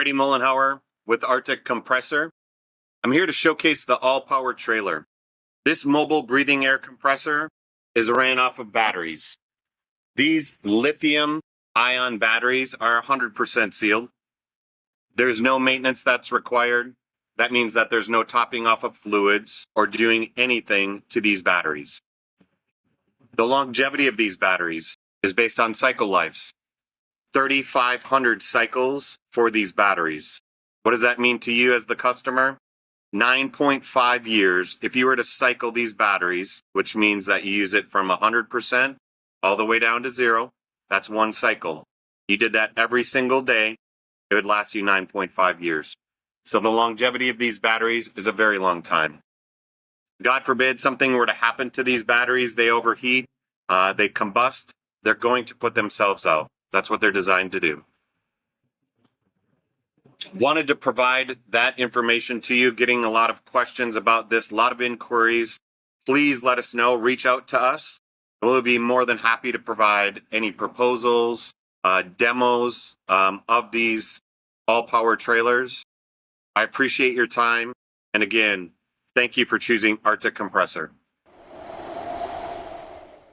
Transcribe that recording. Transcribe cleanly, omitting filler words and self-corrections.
Brady Mullenhauer with Arctic Compressor. I'm here to showcase the all-power trailer. This mobile breathing air compressor is ran off of batteries. These lithium-ion batteries are 100% sealed. There's no maintenance that's required. That means that there's no topping off of fluids or doing anything to these batteries. The longevity of these batteries is based on cycle lives. 3,500 cycles for these batteries. What does that mean to you as the customer? 9.5 years if you were to cycle these batteries, which means that you use it from 100% all the way down to 0. That's one cycle. You did that every single day, it would last you 9.5 years. So the longevity of these batteries is a very long time. God forbid something were to happen to these batteries, they overheat, they combust, they're going to put themselves out. That's what they're designed to do. Wanted to provide that information to you, getting a lot of questions about this, a lot of inquiries. Please let us know, reach out to us. We'll be more than happy to provide any proposals, demos of these all-power trailers. I appreciate your time. And again, thank you for choosing Arctic Compressor.